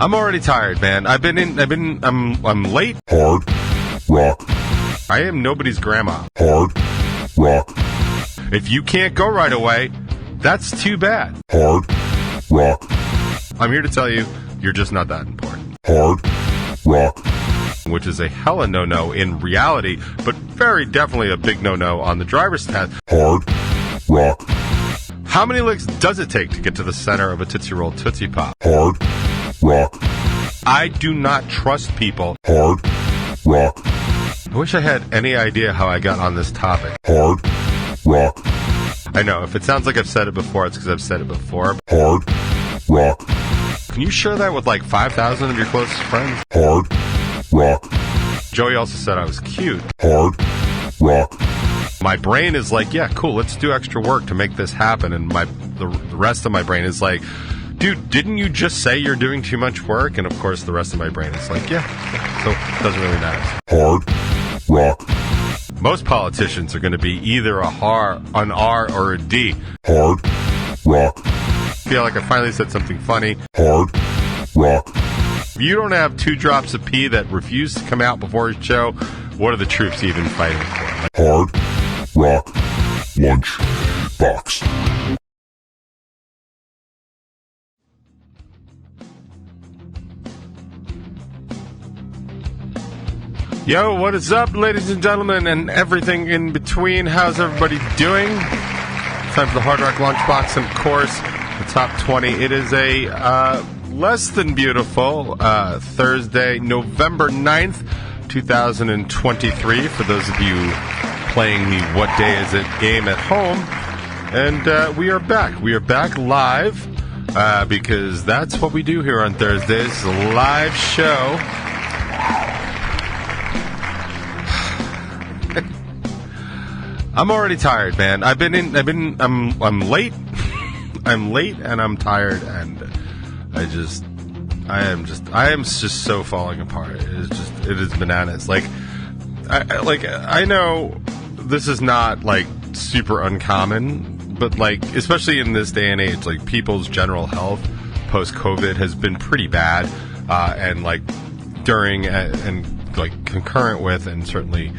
I'm already tired, man. I'm late. Hard Rock. I am nobody's grandma. Hard Rock. If you can't go right away, that's too bad. Hard Rock. I'm here to tell you, you're just not that important. Hard Rock. Which is a hella no-no in reality, but very definitely a big no-no on the driver's test. Hard Rock. How many licks does it take to get to the center of a Tootsie Roll Tootsie Pop? Hard Rock. I do not trust people. Hard Rock. I wish I had any idea how I got on this topic. Hard Rock. I know, if it sounds like I've said it before, it's because I've said it before. Hard Rock. Can you share that with like 5,000 of your closest friends? Hard Rock. Joey also said I was cute. Hard Rock. My brain is like, yeah, cool, let's do extra work to make this happen. And the rest of my brain is like, dude, didn't you just say you're doing too much work? And of course, the rest of my brain is like, yeah. So it doesn't really matter. Hard Rock. Most politicians are going to be either an R, or a D. Hard Rock. I feel like I finally said something funny. Hard Rock. If you don't have 2 drops of pee that refuse to come out before a show, what are the troops even fighting for? Hard Rock Lunchbox. Yo, what is up, ladies and gentlemen, and everything in between? How's everybody doing? Time for the Hard Rock Lunchbox, and of course, the top 20. It is a less than beautiful Thursday, November 9th, 2023, for those of you playing the What Day Is It game at home. And we are back. We are back live because that's what we do here on Thursdays, a live show. I'm already tired, man. I'm late. I'm late and I'm tired, and I am just so falling apart. It is bananas. Like I know this is not like super uncommon, but like, especially in this day and age, like people's general health post-COVID has been pretty bad, and like during and like concurrent with, and certainly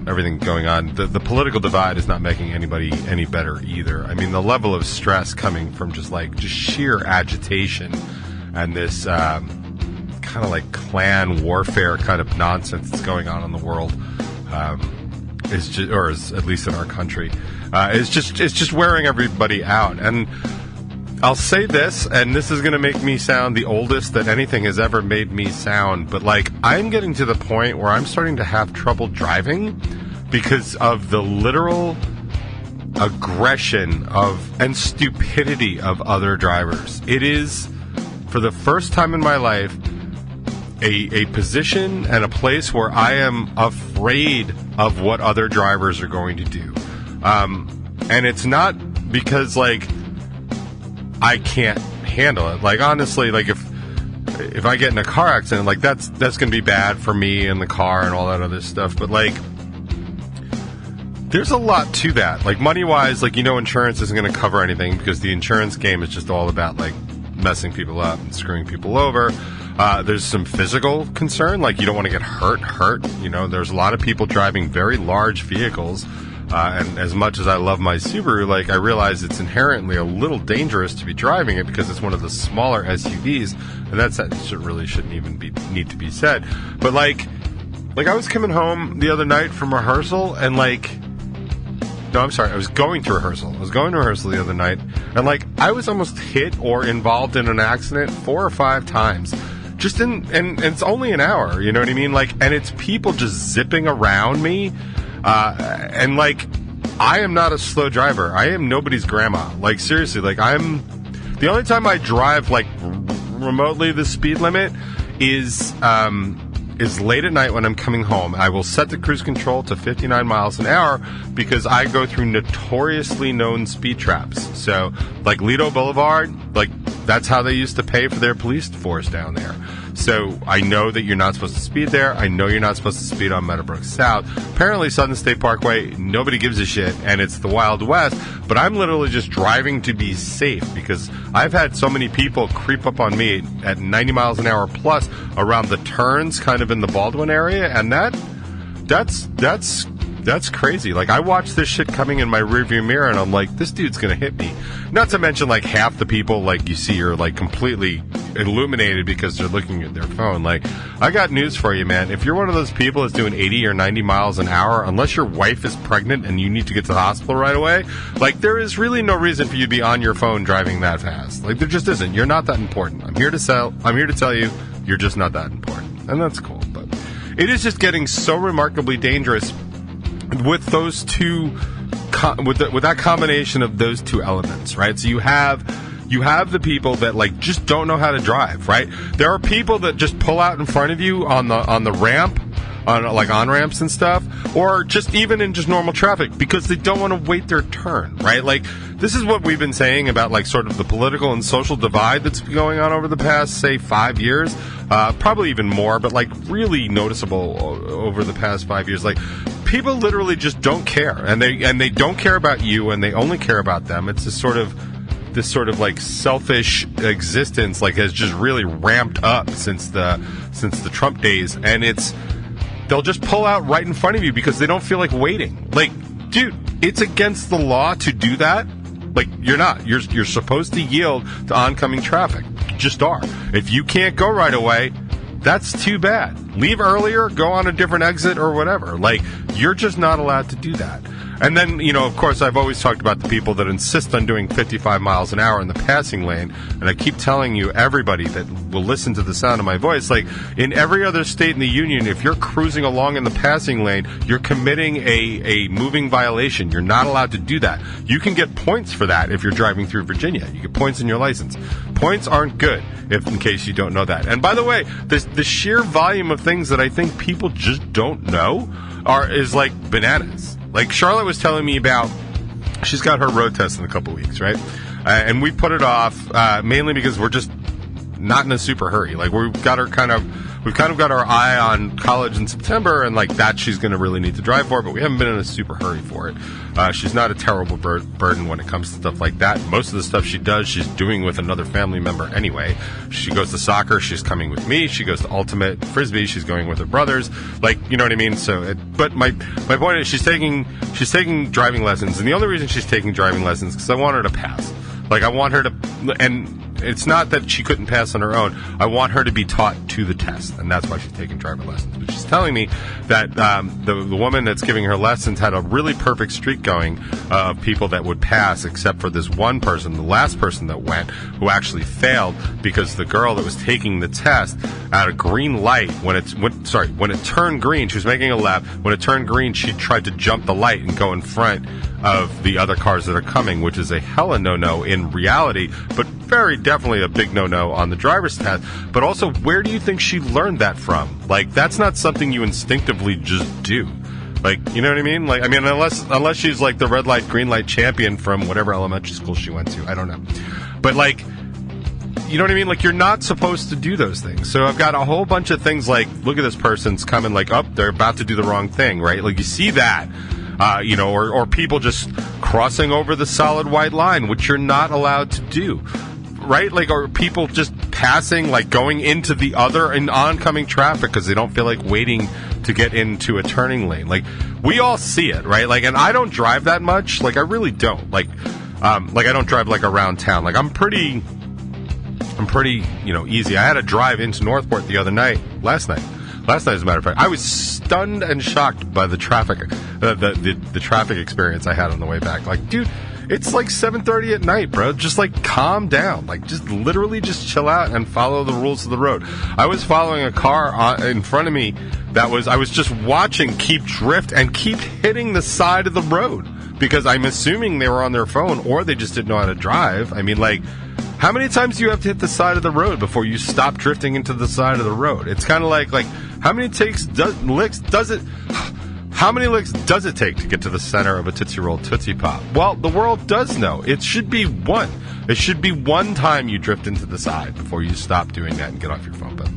everything going on, the political divide is not making anybody any better either. I mean, the level of stress coming from just sheer agitation and this kind of like clan warfare kind of nonsense that's going on in the world is just, or is at least in our country, it's just wearing everybody out. And I'll say this, and this is going to make me sound the oldest that anything has ever made me sound, but like, I'm getting to the point where I'm starting to have trouble driving because of the literal aggression and stupidity of other drivers. It is, for the first time in my life, a position and a place where I am afraid of what other drivers are going to do. And it's not because like I can't handle it. Like, honestly, like if I get in a car accident, like that's going to be bad for me and the car and all that other stuff. But like, there's a lot to that. Like, money-wise, like, insurance isn't going to cover anything because the insurance game is just all about like messing people up and screwing people over. There's some physical concern, like you don't want to get hurt. There's a lot of people driving very large vehicles. And as much as I love my Subaru, like, I realize it's inherently a little dangerous to be driving it because it's one of the smaller SUVs, and that really shouldn't even need to be said. But like I was coming home the other night from rehearsal, and I was going to rehearsal. I was going to rehearsal the other night, and like, I was almost hit or involved in an accident 4 or 5 times. And it's only an hour, you know what I mean? Like, and it's people just zipping around me. And like, I am not a slow driver. I am nobody's grandma. Like, seriously, like, the only time I drive like remotely the speed limit is late at night when I'm coming home. I will set the cruise control to 59 miles an hour because I go through notoriously known speed traps. So like Lido Boulevard, like That's how they used to pay for their police force down there. So I know that you're not supposed to speed there. I know you're not supposed to speed on Meadowbrook South. Apparently, Southern State Parkway, nobody gives a shit, and it's the Wild West. But I'm literally just driving to be safe because I've had so many people creep up on me at 90 miles an hour plus around the turns, kind of in the Baldwin area, and that's crazy. Like, I watch this shit coming in my rearview mirror, and I'm like, this dude's gonna hit me. Not to mention, like, half the people, like, you see are, like, completely illuminated because they're looking at their phone. Like, I got news for you, man. If you're one of those people that's doing 80 or 90 miles an hour, unless your wife is pregnant and you need to get to the hospital right away, like, there is really no reason for you to be on your phone driving that fast. Like, there just isn't. You're not that important. I'm here to tell you, you're just not that important. And that's cool. But it is just getting so remarkably dangerous with those two, with that combination of those two elements, right? So you have the people that, like, just don't know how to drive, right? There are people that just pull out in front of you on the ramp, on ramps and stuff, or just even in just normal traffic because they don't want to wait their turn, right? Like, this is what we've been saying about, like, sort of the political and social divide that's been going on over the past, say, 5 years, probably even more, but, like, really noticeable over the past 5 years. Like, people literally just don't care, and they don't care about you, and they only care about them. It's this sort of like selfish existence, like, has just really ramped up since the Trump days, and they'll just pull out right in front of you because they don't feel like waiting. Like, dude, it's against the law to do that. Like, you're supposed to yield to oncoming traffic. You just are. If you can't go right away, that's too bad. Leave earlier, go on a different exit or whatever. Like, you're just not allowed to do that. And then, of course, I've always talked about the people that insist on doing 55 miles an hour in the passing lane. And I keep telling you, everybody that will listen to the sound of my voice, like, in every other state in the union, if you're cruising along in the passing lane, you're committing a moving violation. You're not allowed to do that. You can get points for that if you're driving through Virginia. You get points in your license. Points aren't good, in case you don't know that. And by the way, the sheer volume of things that I think people just don't know is like bananas. Like, Charlotte was telling me about, she's got her road test in a couple weeks, right? And we put it off mainly because we're just not in a super hurry. Like, we've kind of got our eye on college in September, and, like, that she's going to really need to drive for, but we haven't been in a super hurry for it. She's not a terrible burden when it comes to stuff like that. Most of the stuff she does, she's doing with another family member anyway. She goes to soccer, she's coming with me. She goes to ultimate frisbee, she's going with her brothers. Like, you know what I mean? So, but my point is, she's taking driving lessons, and the only reason she's taking driving lessons is because I want her to pass. Like, I want her to, and it's not that she couldn't pass on her own. I want her to be taught to the test, and that's why she's taking driver lessons. But she's telling me that the woman that's giving her lessons had a really perfect streak going of people that would pass, except for this one person, the last person that went, who actually failed because the girl that was taking the test at a green light, when it turned green, she was making a lap. When it turned green, she tried to jump the light and go in front of the other cars that are coming, which is a hella no-no in reality, but very definitely a big no-no on the driver's test. But also, where do you think she learned that from? Like, that's not something you instinctively just do. Like, you know what I mean? Like, I mean, unless she's like the red light, green light champion from whatever elementary school she went to. I don't know. But, like, you know what I mean? Like, you're not supposed to do those things. So I've got a whole bunch of things like, look at this person's coming, like, oh, they're about to do the wrong thing, right? Like, you see that. Or people just crossing over the solid white line, which you're not allowed to do, right? Like, or people just passing, like, going into the other and oncoming traffic because they don't feel like waiting to get into a turning lane. Like, we all see it, right? Like, and I don't drive that much. Like, I really don't. Like I don't drive, like, around town. Like, I'm pretty, easy. I had a drive into Northport last night, as a matter of fact. I was stunned and shocked by the traffic, the traffic experience I had on the way back. Like, dude, it's like 7:30 at night, bro. Just, like, calm down. Like, just literally just chill out and follow the rules of the road. I was following a car in front of me I was just watching keep drift and keep hitting the side of the road because I'm assuming they were on their phone or they just didn't know how to drive. I mean, like, how many times do you have to hit the side of the road before you stop drifting into the side of the road? It's kind of like how many licks does it take to get to the center of a Tootsie Roll Tootsie Pop? Well, the world does know. It should be one. It should be one time you drift into the side before you stop doing that and get off your phone. But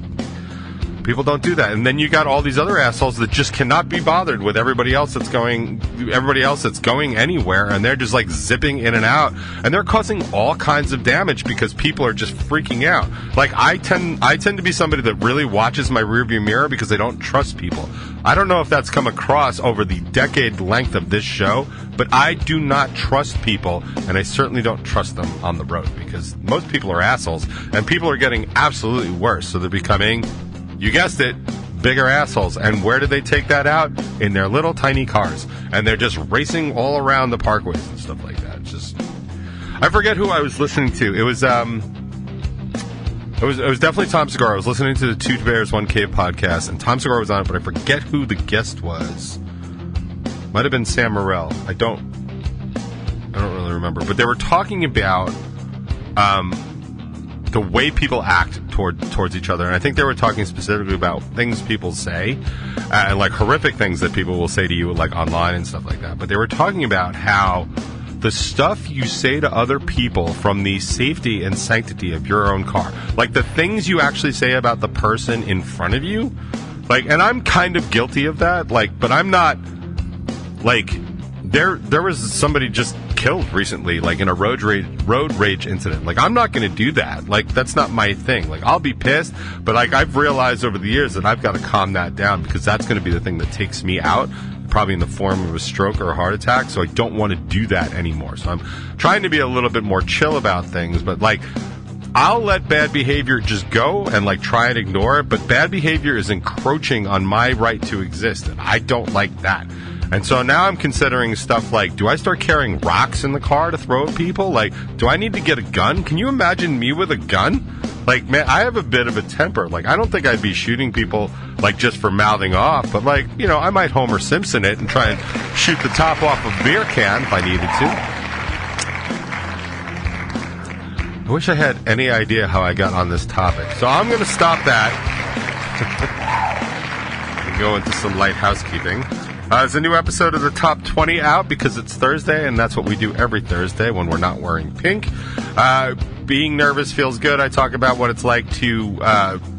people don't do that. And then you got all these other assholes that just cannot be bothered with everybody else that's going anywhere, and they're just like zipping in and out, and they're causing all kinds of damage because people are just freaking out. Like I tend to be somebody that really watches my rearview mirror because I don't trust people. I don't know if that's come across over the decade length of this show, but I do not trust people, and I certainly don't trust them on the road because most people are assholes, and people are getting absolutely worse. So they're becoming, you guessed it, bigger assholes. And where do they take that out? In their little tiny cars. And they're just racing all around the parkways and stuff like that. It's just, I forget who I was listening to. It was definitely Tom Segura. I was listening to the Two Bears, One Cave podcast, and Tom Segura was on it, but I forget who the guest was. Might have been Sam Morrell. I don't really remember. But they were talking about the way people act towards each other, and I think they were talking specifically about things people say, and like horrific things that people will say to you, like online and stuff like that. But they were talking about how the stuff you say to other people from the safety and sanctity of your own car, like the things you actually say about the person in front of you, like, and I'm kind of guilty of that, like, but I'm not, like, there was somebody just killed recently, like in a road rage incident. Like, I'm not going to do that. Like, that's not my thing. Like, I'll be pissed, but like, I've realized over the years that I've got to calm that down because that's going to be the thing that takes me out, probably in the form of a stroke or a heart attack. So I don't want to do that anymore. So I'm trying to be a little bit more chill about things, but like, I'll let bad behavior just go and like try and ignore it, but bad behavior is encroaching on my right to exist, and I don't like that. And so now I'm considering stuff like, do I start carrying rocks in the car to throw at people? Like, do I need to get a gun? Can you imagine me with a gun? Like, man, I have a bit of a temper. Like, I don't think I'd be shooting people, like, just for mouthing off. But, like, you know, I might Homer Simpson it and try and shoot the top off a beer can if I needed to. I wish I had any idea how I got on this topic. So I'm going to stop that and go into some light housekeeping. There's a new episode of the Top 20 out because it's Thursday, and that's what we do every Thursday when we're not wearing pink. Being nervous feels good. I talk about what it's like to,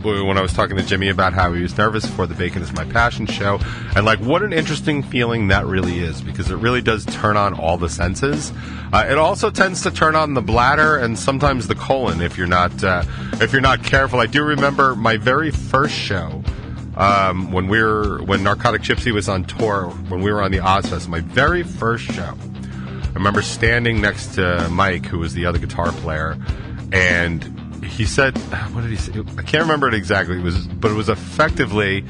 when I was talking to Jimmy about how he was nervous for the Bacon is My Passion show, and like what an interesting feeling that really is, because it really does turn on all the senses. It also tends to turn on the bladder and sometimes the colon if you're not careful. I do remember my very first show. When Narcotic Gypsy was on tour, when we were on the Ozfest, my very first show, I remember standing next to Mike, who was the other guitar player, and he said, what did he say? I can't remember it exactly, but it was effectively,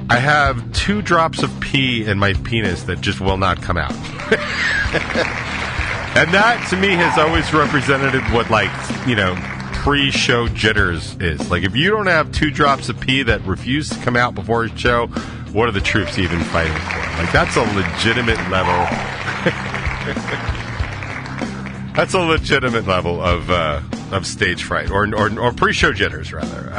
I have 2 drops of pee in my penis that just will not come out. And that, to me, has always represented what, like, you know, pre-show jitters is. Like, if you don't have 2 drops of pee that refuse to come out before a show, what are the troops even fighting for? Like, that's a legitimate level. That's a legitimate level of stage fright, or pre-show jitters, rather.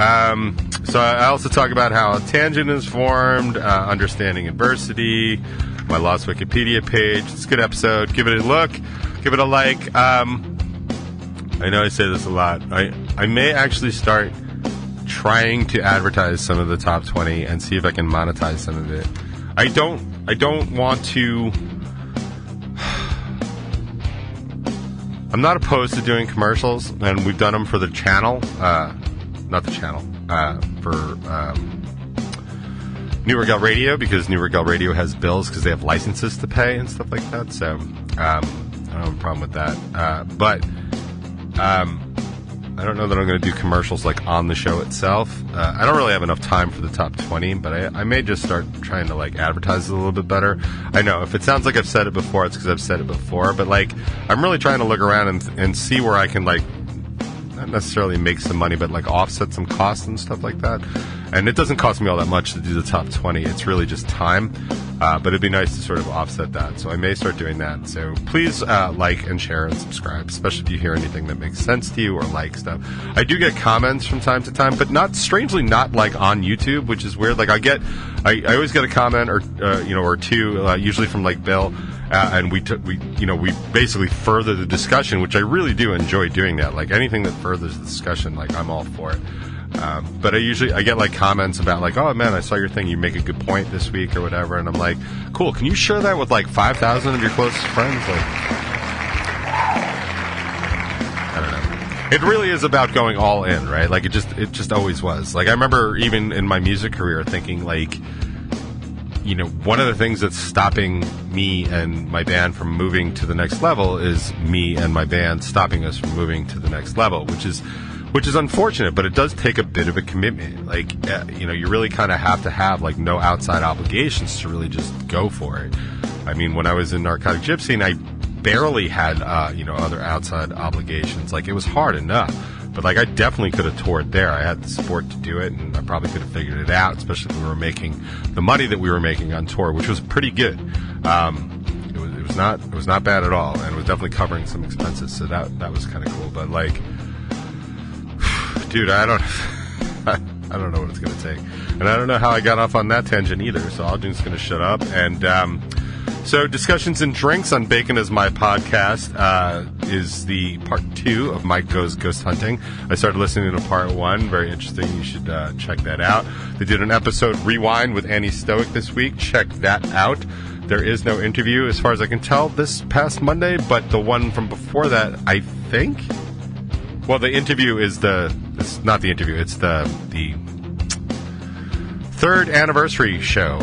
So I also talk about how a tangent is formed, understanding adversity, my Lost Wikipedia page. It's a good episode. Give it a look. Give it a like. I know I say this a lot. I may actually start trying to advertise some of the top 20 and see if I can monetize some of it. I don't want to. I'm not opposed to doing commercials, and we've done them for the channel. Not the channel. For New Regale Radio, because New Regale Radio has bills because they have licenses to pay and stuff like that. So I don't have a problem with that. But I don't know that I'm going to do commercials like on the show itself. I don't really have enough time for the top 20, but I may just start trying to like advertise it a little bit better. I know if it sounds like I've said it before, it's because I've said it before. But like, I'm really trying to look around and see where I can like not necessarily make some money, but like offset some costs and stuff like that. And it doesn't cost me all that much to do the top 20. It's really just time. But it'd be nice to sort of offset that. So I may start doing that. So please like and share and subscribe, especially if you hear anything that makes sense to you or like stuff. I do get comments from time to time, but strangely not like on YouTube, which is weird. Like I always get a comment or 2, usually from like Bill. and we basically further the discussion, which I really do enjoy doing that. Like anything that furthers the discussion, like I'm all for it. But I get like comments about like, oh man, I saw your thing, you make a good point this week or whatever, and I'm like, cool, can you share that with like 5,000 of your closest friends? Like, I don't know. It really is about going all in, right? Like it just always was. Like I remember even in my music career thinking like, one of the things that's stopping me and my band from moving to the next level is me and my band stopping us from moving to the next level, which is unfortunate, but it does take a bit of a commitment. Like, you really kind of have to have like no outside obligations to really just go for it. I mean, when I was in Narcotic Gypsy, I barely had, other outside obligations. Like, it was hard enough. But, like, I definitely could have toured there. I had the support to do it, and I probably could have figured it out, especially if we were making the money that we were making on tour, which was pretty good. It was not bad at all, and it was definitely covering some expenses, so that was kind of cool. But, like, dude, I don't know what it's going to take. And I don't know how I got off on that tangent either, so I'm just going to shut up. And so Discussions and Drinks on Bacon Is My Podcast is the part 2 of Mike Goes Ghost Hunting. I started listening to part 1. Very interesting. You should check that out. They did an episode Rewind with Annie Stoic this week. Check that out. There is no interview, as far as I can tell, this past Monday, but the one from before that, I think... Well, the interview is it's not the interview, it's the 3rd anniversary show,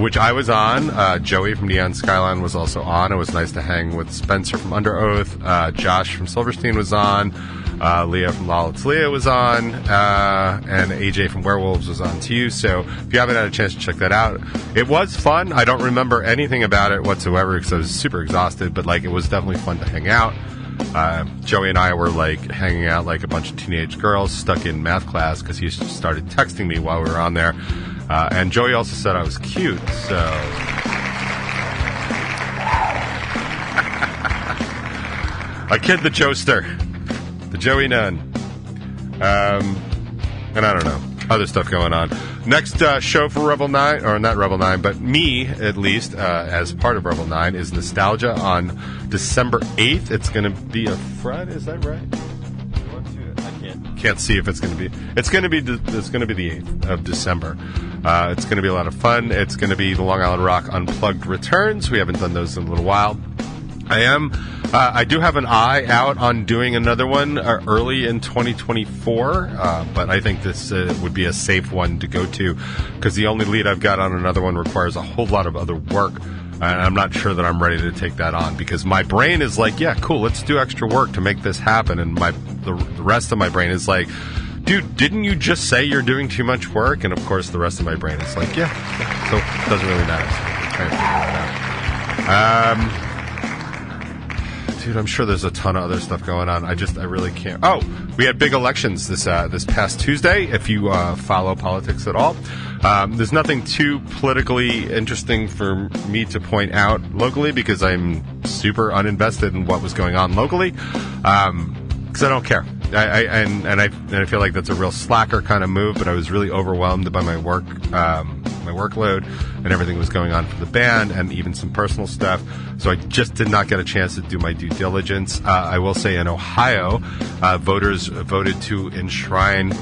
which I was on. Joey from Neon Skyline was also on. It was nice to hang with Spencer from Under Oath. Josh from Silverstein was on. Leah from Lawless Leah was on. And AJ from Werewolves was on too. So if you haven't had a chance to check that out, it was fun. I don't remember anything about it whatsoever because I was super exhausted, but like it was definitely fun to hang out. Joey and I were like hanging out like a bunch of teenage girls stuck in math class because he started texting me while we were on there. And Joey also said I was cute, so... I kid the Joester. The Joey Nun. And I don't know. Other stuff going on. Next show for Revel 9, or not Revel 9, but me, at least, as part of Revel 9, is Nostalgia on December 8th. It's going to be a Friday, is that right? I can't see if it's going to be. It's going to be the 8th of December. It's going to be a lot of fun. It's going to be the Long Island Rock Unplugged returns. We haven't done those in a little while. I do have an eye out on doing another one early in 2024, but I think this would be a safe one to go to because the only lead I've got on another one requires a whole lot of other work, and I'm not sure that I'm ready to take that on because my brain is like, yeah, cool, let's do extra work to make this happen, and the rest of my brain is like, dude, didn't you just say you're doing too much work? And of course, the rest of my brain is like, yeah. So it doesn't really matter. So I'm trying to figure that out. Dude, I'm sure there's a ton of other stuff going on. I really can't. Oh, we had big elections this past Tuesday. If you follow politics at all, there's nothing too politically interesting for me to point out locally because I'm super uninvested in what was going on locally because I don't care. I feel like that's a real slacker kind of move, but I was really overwhelmed by my workload and everything that was going on for the band and even some personal stuff. So I just did not get a chance to do my due diligence. I will say in Ohio, voters voted to enshrine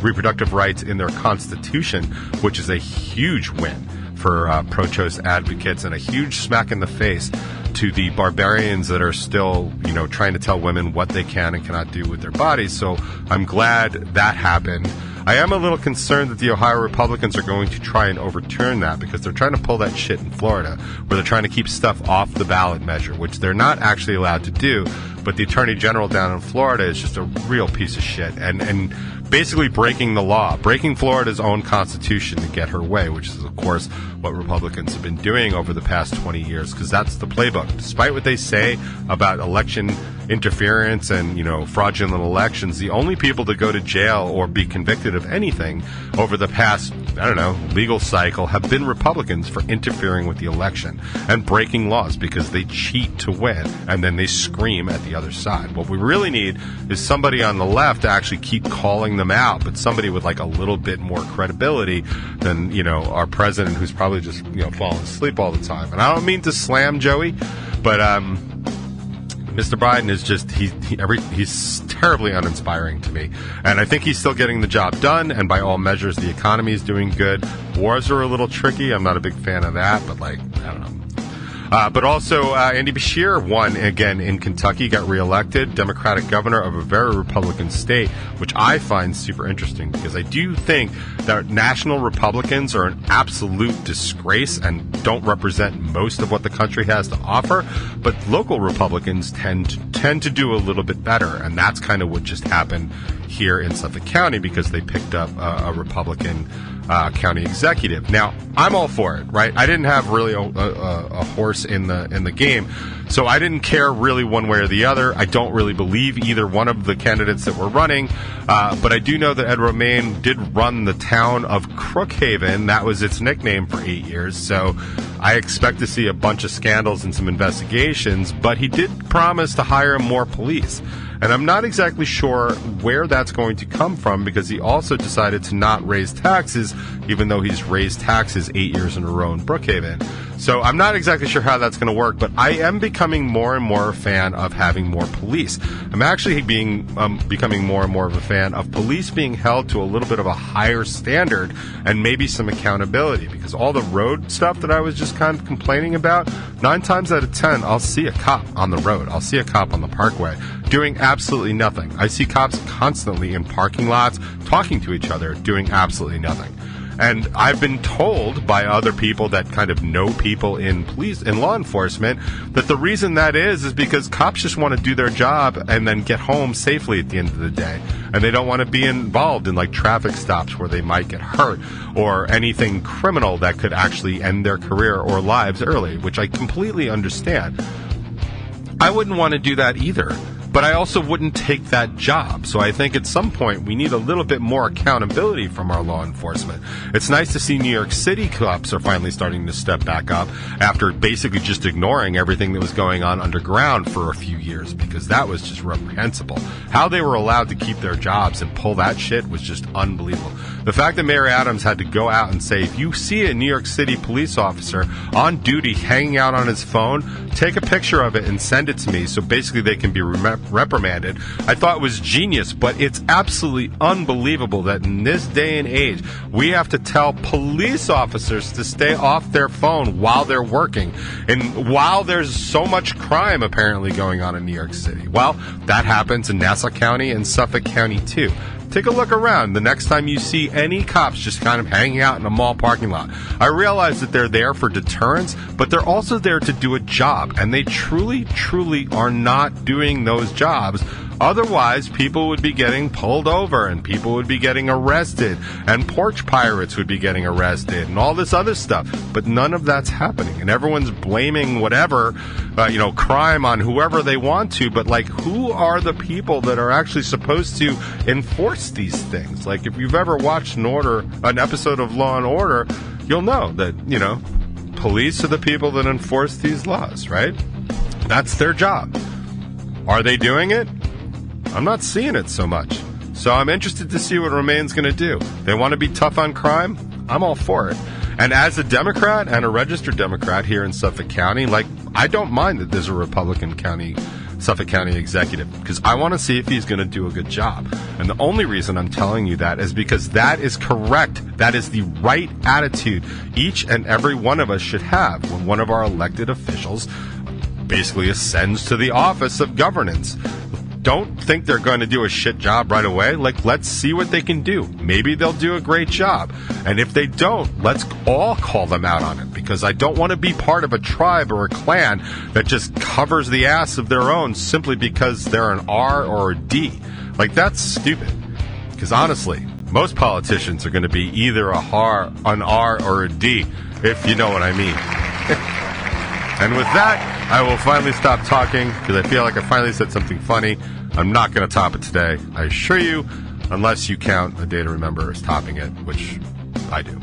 reproductive rights in their constitution, which is a huge win for pro-choice advocates and a huge smack in the face to the barbarians that are still, trying to tell women what they can and cannot do with their bodies. So I'm glad that happened. I am a little concerned that the Ohio Republicans are going to try and overturn that because they're trying to pull that shit in Florida, where they're trying to keep stuff off the ballot measure, which they're not actually allowed to do. But the Attorney General down in Florida is just a real piece of shit and basically breaking the law, breaking Florida's own constitution to get her way, which is, of course, what Republicans have been doing over the past 20 years, because that's the playbook. Despite what they say about election interference and, fraudulent elections, the only people to go to jail or be convicted of anything over the past, legal cycle have been Republicans for interfering with the election and breaking laws because they cheat to win and then they scream at the other side. What we really need is somebody on the left to actually keep calling them out, but somebody with like a little bit more credibility than, our president, who's probably just, falling asleep all the time. And I don't mean to slam Joey, but Mr. Biden is just, he's terribly uninspiring to me. And I think he's still getting the job done, and by all measures, the economy is doing good. Wars are a little tricky. I'm not a big fan of that, but I don't know. But also, Andy Beshear won again in Kentucky, got reelected, Democratic governor of a very Republican state, which I find super interesting because I do think that national Republicans are an absolute disgrace and don't represent most of what the country has to offer. But local Republicans tend to do a little bit better, and that's kind of what just happened here in Suffolk County because they picked up a Republican county executive. Now, I'm all for it, right? I didn't have really a horse in the game, so I didn't care really one way or the other. I don't really believe either one of the candidates that were running, but I do know that Ed Romaine did run the town of Crookhaven. That was its nickname for 8 years, so I expect to see a bunch of scandals and some investigations, but he did promise to hire more police. And I'm not exactly sure where that's going to come from because he also decided to not raise taxes, even though he's raised taxes 8 years in a row in Brookhaven. So I'm not exactly sure how that's going to work, but I am becoming more and more a fan of having more police. I'm actually becoming more and more of a fan of police being held to a little bit of a higher standard and maybe some accountability, because all the road stuff that I was just kind of complaining about, 9 times out of 10, I'll see a cop on the road. I'll see a cop on the Parkway doing absolutely nothing. I see cops constantly in parking lots talking to each other, doing absolutely nothing. And I've been told by other people that kind of know people in law enforcement, that the reason that is because cops just want to do their job and then get home safely at the end of the day. And they don't want to be involved in traffic stops where they might get hurt or anything criminal that could actually end their career or lives early, which I completely understand. I wouldn't want to do that either. But I also wouldn't take that job. So I think at some point we need a little bit more accountability from our law enforcement. It's nice to see New York City cops are finally starting to step back up after basically just ignoring everything that was going on underground for a few years, because that was just reprehensible. How they were allowed to keep their jobs and pull that shit was just unbelievable. The fact that Mayor Adams had to go out and say, if you see a New York City police officer on duty hanging out on his phone, take a picture of it and send it to me so basically they can be reprimanded. I thought it was genius, but it's absolutely unbelievable that in this day and age, we have to tell police officers to stay off their phone while they're working, and while there's so much crime apparently going on in New York City. Well, that happens in Nassau County and Suffolk County too. Take a look around the next time you see any cops just kind of hanging out in a mall parking lot. I realize that they're there for deterrence, but they're also there to do a job, and they truly, truly are not doing those jobs. Otherwise, people would be getting pulled over, and people would be getting arrested, and porch pirates would be getting arrested, and all this other stuff. But none of that's happening, and everyone's blaming whatever, crime on whoever they want to. But who are the people that are actually supposed to enforce these things? If you've ever watched an episode of Law and Order, you'll know that police are the people that enforce these laws, right? That's their job. Are they doing it? I'm not seeing it so much. So I'm interested to see what Romaine's going to do. They want to be tough on crime? I'm all for it. And as a Democrat and a registered Democrat here in Suffolk County, I don't mind that there's a Republican Suffolk County executive, because I want to see if he's going to do a good job. And the only reason I'm telling you that is because that is correct. That is the right attitude each and every one of us should have when one of our elected officials basically ascends to the office of governance. Don't think they're going to do a shit job right away. Let's see what they can do. Maybe they'll do a great job. And if they don't, let's all call them out on it, because I don't want to be part of a tribe or a clan that just covers the ass of their own simply because they're an R or a D. That's stupid. Because honestly, most politicians are going to be either an R or a D, if you know what I mean. And with that, I will finally stop talking because I feel like I finally said something funny. I'm not going to top it today, I assure you, unless you count A Day to Remember as topping it, which I do.